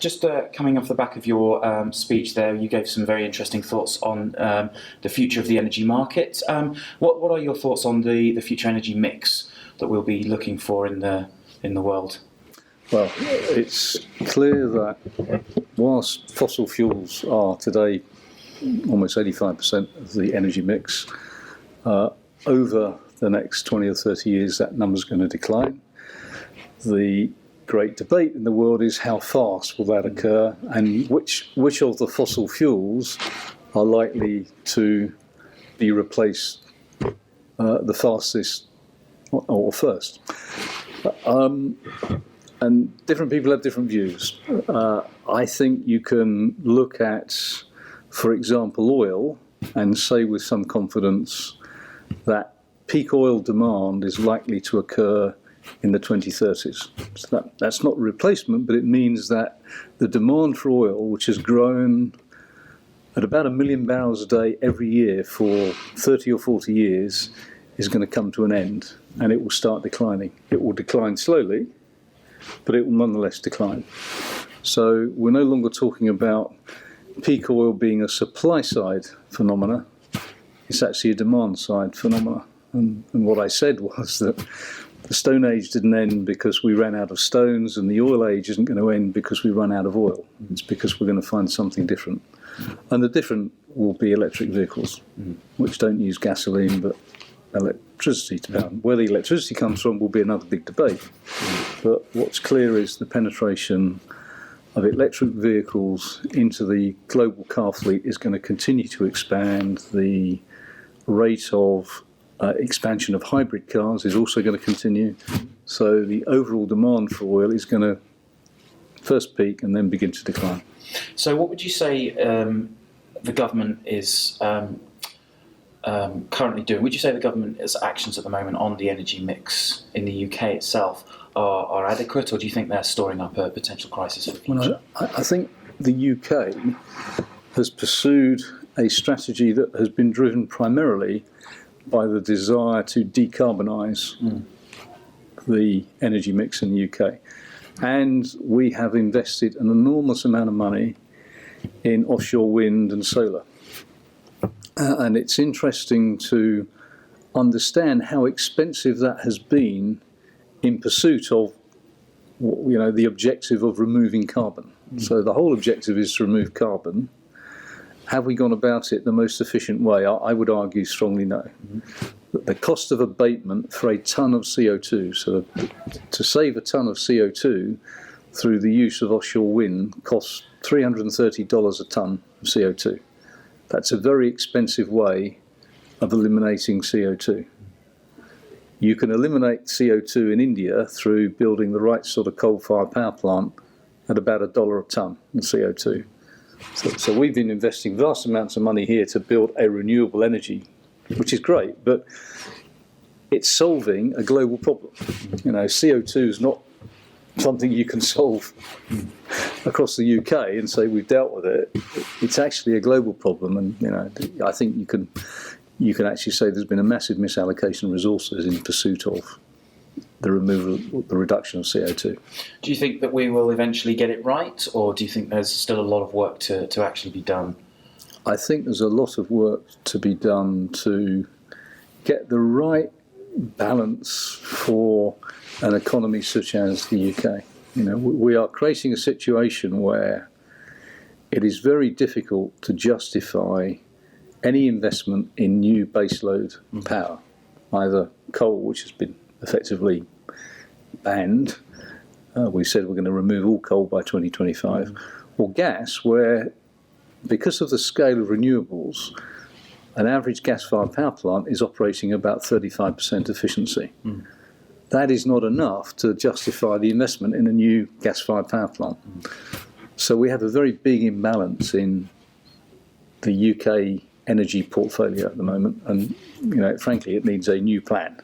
just coming off the back of your speech there, you gave some very interesting thoughts on the future of the energy market. What are your thoughts on the future energy mix that we'll be looking for in the world? Well, it's clear that whilst fossil fuels are today almost 85% of the energy mix, over the next 20 or 30 years that number's going to decline. The great debate in the world is how fast will that occur, and which of the fossil fuels are likely to be replaced the fastest or first. And different people have different views. I think you can look at, for example, oil, and say with some confidence that peak oil demand is likely to occur in the 2030s. So that's not a replacement, but it means that the demand for oil, which has grown at about 1 million barrels a day every year for 30 or 40 years, is going to come to an end, and it will start declining. It will decline slowly, but it will nonetheless decline. So we're no longer talking about peak oil being a supply side phenomena. It's actually a demand side phenomena. And what I said was that the Stone Age didn't end because we ran out of stones, and the oil age isn't going to end because we run out of oil. It's because we're going to find something different. And the different will be electric vehicles, which don't use gasoline but electricity to power. Where the electricity comes from will be another big debate. But what's clear is the penetration of electric vehicles into the global car fleet is going to continue to expand. The rate of expansion of hybrid cars is also going to continue. So the overall demand for oil is going to first peak and then begin to decline. So what would you say the government is currently doing? Would you say the government's actions at the moment on the energy mix in the UK itself are adequate, or do you think they're storing up a potential crisis for the future? Well, I think the UK has pursued a strategy that has been driven primarily by the desire to decarbonise the energy mix in the UK. And we have invested an enormous amount of money in offshore wind and solar. And it's interesting to understand how expensive that has been in pursuit of, the objective of removing carbon. So the whole objective is to remove carbon. Have we gone about it the most efficient way? I would argue strongly no. The cost of abatement for a tonne of CO2, so to save a tonne of CO2 through the use of offshore wind costs $330 a tonne of CO2. That's a very expensive way of eliminating CO2. You can eliminate CO2 in India through building the right sort of coal-fired power plant at about $1 a tonne in CO2. So we've been investing vast amounts of money here to build a renewable energy, which is great, but it's solving a global problem. CO2 is not something you can solve across the UK and say we've dealt with it. It's actually a global problem, and I think you can actually say there's been a massive misallocation of resources in pursuit of the reduction of CO2. Do you think that we will eventually get it right, or do you think there's still a lot of work to actually be done? I think there's a lot of work to be done to get the right balance for an economy such as the UK. We are creating a situation where it is very difficult to justify any investment in new baseload power, either coal, which has been effectively banned. We said we're going to remove all coal by 2025, or gas, where because of the scale of renewables, an average gas-fired power plant is operating about 35% efficiency. That is not enough to justify the investment in a new gas-fired power plant. So we have a very big imbalance in the UK energy portfolio at the moment, and frankly, it needs a new plan.